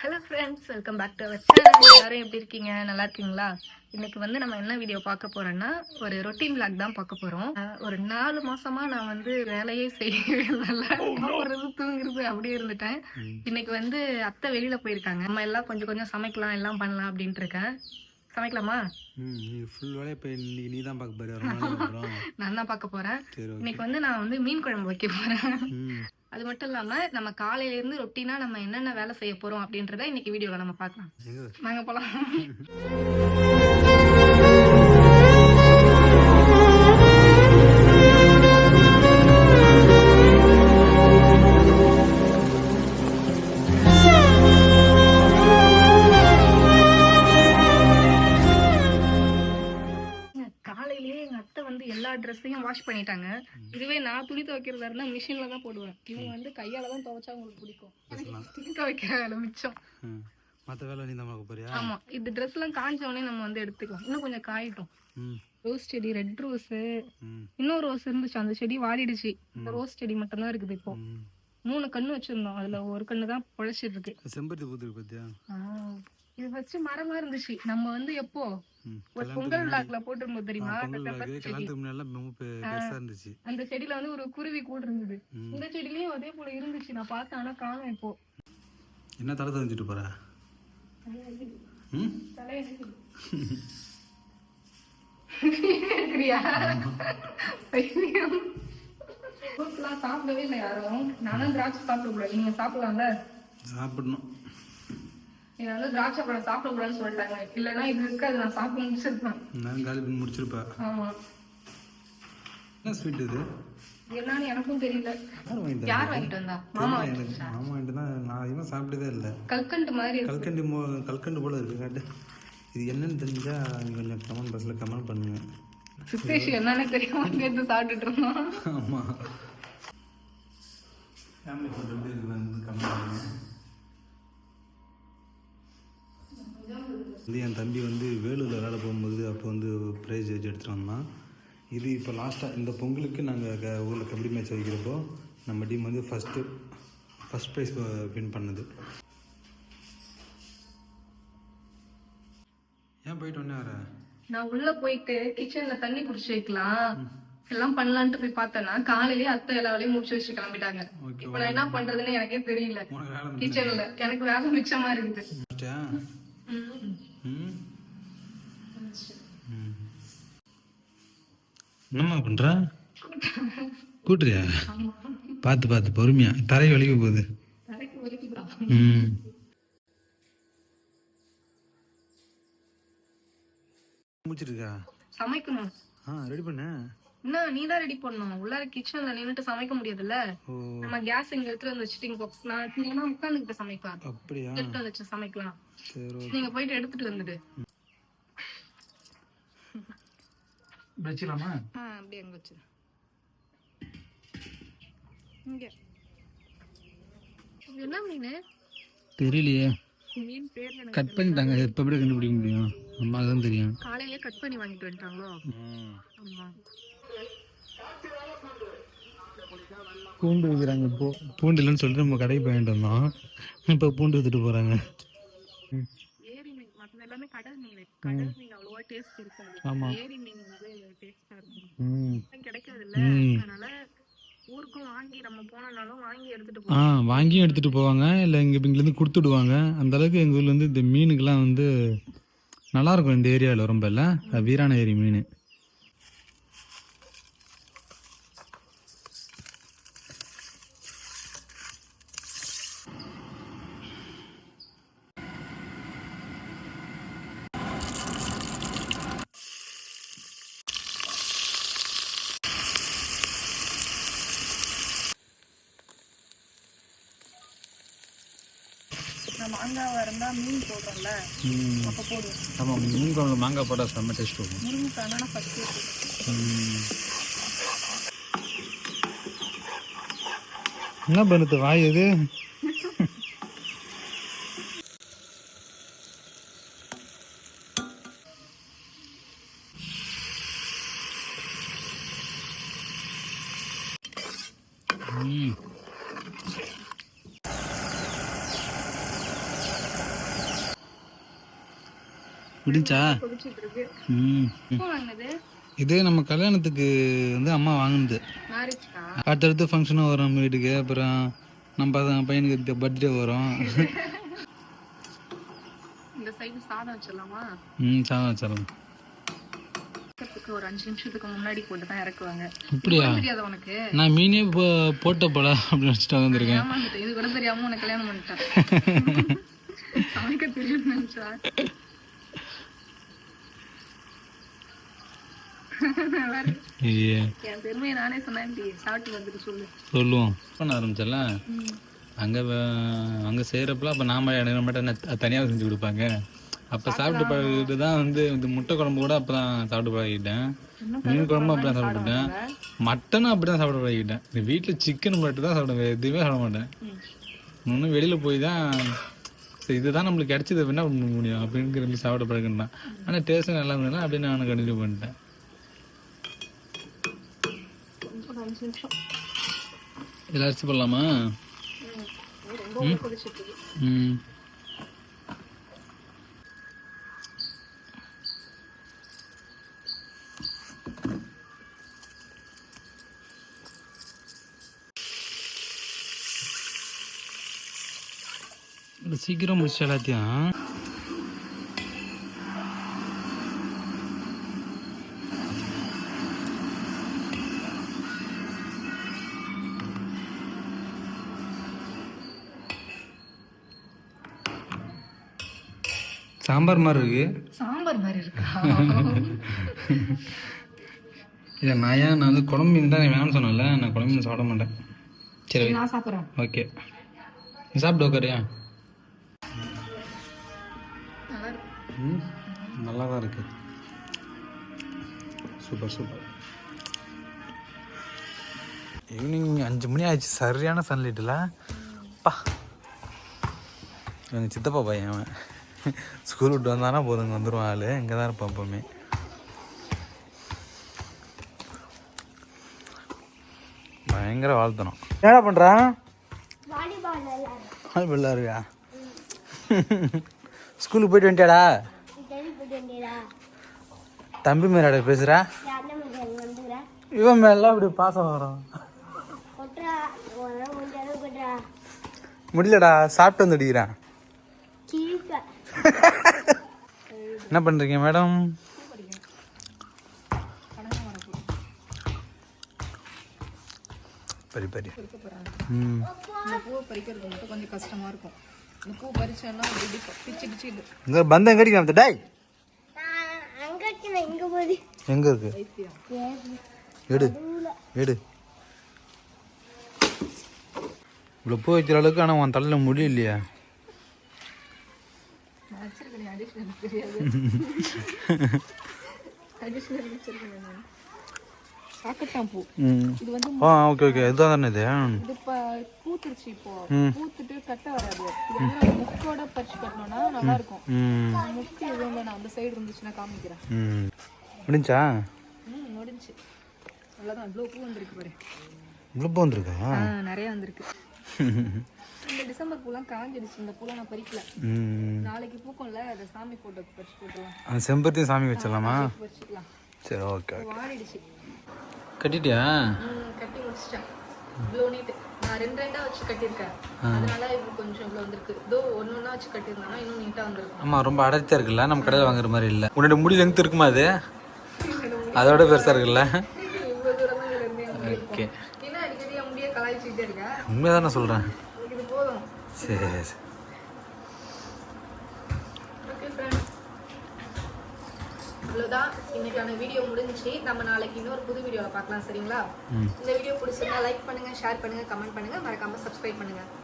Hello friends, welcome back to our channel. எல்லாரும் எப்படி இருக்கீங்க? நல்லா இருக்கீங்களா? இன்னைக்கு வந்து நம்ம என்ன வீடியோ பார்க்க போறோம்னா, ஒரு ரொட்டீன் விளாக் தான் பார்க்க போறோம். ஒரு 4 மாசமா நான் வந்து வேலையே செய்யவே இல்லை, சாப்பிடுறது தூங்குறது அப்படியே இருந்துட்டேன். இன்னைக்கு வந்து அத்தை வெளியில போயிருக்காங்க. நம்ம எல்லாம் கொஞ்சம் கொஞ்சம் சமைக்கலாம், எல்லாம் பண்ணலாம் அப்படின்ட்டு இருக்கேன். சமைக்கலாமா? ஃபுல் வேலையை இப்போ இன்னைக்கு நீ தான் பார்க்க போற. நான் தான் பார்க்க போறேன். இன்னைக்கு வந்து நான் வந்து மீன் குழம்பு வைக்க போறேன். அது மட்டும் இல்லாம நம்ம காலையில இருந்து ரொட்டீனா நம்ம என்னென்ன வேலை செய்ய போறோம் அப்படின்றத இன்னைக்கு வீடியோல நம்ம பார்க்கலாம். நாங்க போலாம். எல்லா ட்ரெஸ்ஸையும் வாஷ் பண்ணிட்டாங்க. இதுவே நான் துணி துவைக்கிறதா இருந்தா மிஷின்ல தான் போடுவேன். இவங்க வந்து கையால தான் துவைச்சா உங்களுக்கு பிடிக்கும். துணி துவைக்கிற வேலை மிச்சம். மற்ற வேலை நீ தான் பார்க்க போறியா? ஆமா, இந்த ட்ரெஸ் எல்லாம் காஞ்ச உடனே நம்ம வந்து எடுத்துக்கலாம். இன்னும் கொஞ்சம் காயிட்டும். ரோஸ் செடி, ரெட் ரோஸ், இன்னொரு ரோஸ் இருந்துச்சு, அந்த செடி வாடிடுச்சு. இந்த ரோஸ் செடி மட்டும் தான் இருக்குது. இப்போ 3 கண்ணு வச்சிருந்தோம், அதுல ஒரு கண்ணு தான் பொழைச்சிட்டு இருக்கு. செம்பருத்தி பூத்து பத்தியா? இது ஃபர்ஸ்ட் மரமா இருந்துச்சு. நம்ம வந்து எப்போ ஒரு பொங்கல் விழாக்குல போட்டிருந்தோம் தெரியுமா? அந்த செடியில வந்து ஒரு குருவி கூட இருந்தது. இந்த செடியிலயும் அதே போல இருந்துச்சு. நான் பார்த்தேன், ஆனா காணோம். இப்போ என்ன தலை தெரிஞ்சுட்டு போற? சாப்பிடவே இல்லை யாரும். நானும் திராட்சை சாப்பிட கூடாது. நீங்க சாப்பிடலாம்ல? சாப்பிடணும். நீ வந்து திராட்சை பழம் சாப்பிட கூடாதுன்னு சொல்லிட்டாங்க. இல்லைன்னா இது இருக்காது, நான் சாப்பிட முடிச்சிருப்பேன். நான் காலி பண்ணி முடிச்சிருப்பேன். ஆமா. என்ன ஸ்வீட் இது? என்னன்னு எனக்கும் தெரியல. யார் வாங்கிட்டு வந்தா? மாமா வாங்கிட்டு தான். நான் அதிகமாக சாப்பிட்டதே இல்லை. கல்கண்டு மாதிரி, கல்கண்டு போல இருக்கு. காட்டு, இது என்னன்னு தெரிஞ்சா நீங்க கொஞ்சம் கமெண்ட் பாக்ஸ்ல கமெண்ட் பண்ணுங்க. சுத்தேஷ் என்னன்னு தெரியாம எடுத்து சாப்பிட்டுட்டு இருந்தோம். ஆமா, ஃபேமிலி ஃபுட் வந்து கமெண்ட் பண்ணுங்க. வந்து என் தம்பி வந்து வேலூரில் வேலை போகும்போது அப்போ வந்து ப்ரைஸ் வச்சு எடுத்துகிட்டு வந்தான். இது இப்போ லாஸ்ட்டாக இந்த பொங்கலுக்கு நாங்கள் ஊரில் கபடி மேட்ச் வைக்கிறப்போ நம்ம டீம் வந்து ஃபஸ்ட் ப்ரைஸ் வின் பண்ணது. ஏன் போயிட்டு ஒன்னே வர? நான் உள்ள போயிட்டு கிச்சன்ல தண்ணி குடிச்சு வைக்கலாம் எல்லாம் பண்ணலான்ட்டு போய் பார்த்தேன்னா காலையிலேயே அத்தை எல்லா வேலையும் முடிச்சு வச்சு கிளம்பிட்டாங்க. இப்ப நான் என்ன பண்றதுன்னு எனக்கே தெரியல. கிச்சன்ல எனக்கு வேலை மிச்சமா இருக்குது. என்னம்மா பண்ற? கூட்டுறியா? பார்த்து பார்த்து பொறுமையா, தரை வலிக்க போகுது. முடிச்சிருக்கா? சமைக்கணும். ரெடி பண்ண. என்ன நீ தான் ரெடி பண்ணணும். உள்ளார கிச்சன்ல நின்னுட்டு சமைக்க முடியாதுல்ல. நம்ம கேஸ் இங்க எடுத்து வந்து வச்சுட்டு நான் உட்காந்துக்கிட்டு சமைக்கலாம். அப்படியா? எடுத்து வந்து சமைக்கலாம். நீங்க போயிட்டு எடுத்துட்டு வந்துடு. வச்சிடலாமா? அப்படியே அங்க வச்சு. இங்க என்ன மீன் தெரியலையே. மீன் பேர் கட் பண்ணிட்டாங்க. எப்ப எப்படி கண்டுபிடிக்க முடியும்? அம்மாக்கு தான் தெரியும். காலையிலே கட் பண்ணி வாங்கிட்டு வந்துட்டாங்களோ? ஆமா. பூண்டு விற்கிறாங்க. இப்போ பூண்டு இல்லைன்னு சொல்லிட்டு நம்ம கடைக்கு போயிட்டு வந்தோம். இப்போ பூண்டு வித்துட்டு போறாங்க. ஏரி மீன் மற்ற எல்லாமே கடல் மீன். கடல் மீன் அவ்வளவா டேஸ்ட் இருக்காது. ஏரி மீன் வந்து டேஸ்டா இருக்கும். கிடைக்காது இல்ல, அதனால ஊருக்கும் வாங்கி நம்ம போனாலும் வாங்கி எடுத்துட்டு போவோம். வாங்கியும் எடுத்துட்டு போவாங்க, இல்லை இங்கேருந்து கொடுத்துடுவாங்க. அந்த அளவுக்கு எங்கள் ஊர்ல இருந்து இந்த மீனுக்கெல்லாம் வந்து நல்லா இருக்கும். இந்த ஏரியாவில் ரொம்ப இல்லை, வீரான ஏரி மீன். மாங்காய் இருந்தா மீன் போடுறோம்ல, அப்ப போடுவோம். ஆமா, மீன் குழம்பு மாங்காய் போட்டா செம்ம டேஸ்ட் இருக்கும். முருங்கைக்காய் ஃபர்ஸ்ட் என்ன பண்ணுது வாய் இது? முடிஞ்சா கொதிச்சிட்டு இருக்கு. ம் எப்போ வாங்கினது? இது நம்ம கல்யாணத்துக்கு வந்து அம்மா வாங்கினது. மேரேஜ்க்கா? அடுத்தடுத்து ஃபங்க்ஷனும் வரும் நம்ம வீட்டுக்கு. அப்புறம் நம்ம பையனுக்கு பர்த்டே வரும். இந்த சைடு சாதம் வச்சிடலாமா? சாதம் வச்சிடலாம். ஒரு 5 நிமிஷத்துக்கு முன்னாடி போட்டு தான் இறக்குவாங்க. அப்படியா? தெரியாத உனக்கு? நான் மீனே போட்ட போல அப்படின்னு வச்சுட்டு வந்துருக்கேன். ஏமாந்துட்டேன். இது கூட தெரியாம உனக்கு கல்யாணம் பண்ணிட்டேன். சமைக்க தெரியும் நினைச்சா. என் பெருமையை நானே சொன்னேன். சாப்பிட்டு வந்துட்டு சொல்லுவோம். பண்ண ஆரம்பிச்சல அங்கே செய்கிறப்பலாம் அப்போ நாம மட்டும் தனியாக செஞ்சு கொடுப்பாங்க. அப்போ சாப்பிட்டு பழகிட்டு தான் வந்து இந்த முட்டை குழம்பு கூட அப்போ தான் சாப்பிட்டு பழகிட்டேன். மீன் குழம்பு அப்படி தான் சாப்பிட்டுட்டேன். மட்டனும் அப்படி தான் சாப்பிட பழகிட்டேன். இந்த வீட்டில் சிக்கன் மட்டும் தான் சாப்பிடுவேன். எதுவுமே சாப்பிட மாட்டேன். இன்னும் வெளியில் போய் தான் இதுதான் நம்மளுக்கு கிடைச்சது என்ன பண்ண முடியும் அப்படின்னு சாப்பிட பழகிட்டேன். ஆனால் டேஸ்ட்டும் நல்லா இருந்ததுன்னா அப்படின்னு நான் கண்டினியூ பண்ணிட்டேன். இதில் அரிசி போடலாமா? சீக்கிரம் முடிச்சு எல்லாத்தையும். சாம்பார் மாதிரி இருக்கு. சாம்பார் மாதிரி இருக்கா? இல்லை நான் வந்து குழம்பு மீன் தான் வேணும்னு சொன்னேன்ல. நான் குழம்பு மீன் சாப்பிட மாட்டேன். சரி நான் சாப்பிட்றேன். ஓகே நீ சாப்பிட்டு உட்காரியா? நல்லா தான் இருக்கு. Super super. ஈவினிங் 5 மணி ஆயிடுச்சு. சரியான சன்லைட்டில் பா. எங்கள் சித்தப்பா பையன் அவன் ஸ்கூல் விட்டு வந்தானா போதுங்க வந்துடுவான். ஆள் இங்கே தான் இருப்பான் எப்போவுமே. பயங்கர வாழ்த்தணும். என்னடா பண்ணுறான்? வாலிபால் இருக்கா? ஸ்கூலுக்கு போயிட்டு வந்துட்டாடா? தம்பி மேலாட பேசுகிறா? இவன் மேலாம் அப்படி பாசம் வரும். முடியலடா சாப்பிட்டு வந்து அடிக்கிறான். என்ன பண்றீங்க மேடம்? பரி பரி. இந்த பூவை பறிக்கிறது மட்டும் கொஞ்சம் கஷ்டமா இருக்கும். இந்த பூ பறிச்சேன்னா பிச்சு இந்த பந்தம் எங்க அடிக்கலாம்? டேய் எங்க இருக்கு? எடு எடு. இவ்வளோ பூ வைக்கிற அளவுக்கு. ஆனால் உன் தலையில் முடி இல்லையா? ஓகே ஓகே இதுதான் தானே இது. இது பூத்துருச்சு. இப்போ பூத்துட்டு கட்ட வராது. முக்கோட பறிச்சு கட்டணும்னா நல்லா இருக்கும். முக்கி எதுவும் நான் அந்த சைடு இருந்துச்சுன்னா காமிக்கிறேன். முடிஞ்சா? முடிஞ்சு. அவ்வளோதான். இவ்வளோ பூ வந்திருக்கு பாரு. இவ்வளோ பூ வந்திருக்கா? நிறைய வந்திருக்கு. இந்த டிசம்பர் பூலாம் காஞ்சிடுச்சு. இந்த பூலாம் நான் பறிக்கல. நாளைக்கு பூக்கும்ல, அதை சாமி போட்டோக்கு பறிச்சு போட்டுலாம். அந்த செம்பருத்தியும் சாமி வச்சிடலாமா? பறிச்சுக்கலாம். சரி ஓகே. வாடிடுச்சு. கட்டிட்டியா? கட்டி முடிச்சிட்டேன். இவ்வளோ நீட்டு. நான் 2 வச்சு கட்டியிருக்கேன். அதனால இப்போ கொஞ்சம் இவ்வளோ வந்திருக்கு. இதோ ஒன்று வச்சு கட்டியிருந்தேன்னா இன்னும் நீட்டாக வந்திருக்கு. ஆமாம் ரொம்ப அடர்த்தியாக இருக்குல்ல. நம்ம கடையில் வாங்குற மாதிரி இல்லை. உன்னோட முடி லெங்த் இருக்குமா? அது அதோட பெருசாக இருக்குல்ல. இவ்வளோ தூரம் தான் இதுல இருந்தே. ஓகே. என்ன அடிக்கடி என் முடியை கலாய்ச்சிக்கிட்டே இருக்கேன். உண்மையாக தான் நான் சொல்கிறேன். இது போதும். சரி சரி. ஓகே ஃப்ரெண்ட்ஸ், இவ்வளோதான் இன்னைக்கான வீடியோ முடிஞ்சிச்சு. நம்ம நாளைக்கு இன்னொரு புது வீடியோவில் பார்க்கலாம். சரிங்களா? இந்த வீடியோ பிடிச்சிருந்தா லைக் பண்ணுங்க, ஷேர் பண்ணுங்க, கமெண்ட் பண்ணுங்க, மறக்காம சப்ஸ்கிரைப் பண்ணுங்க.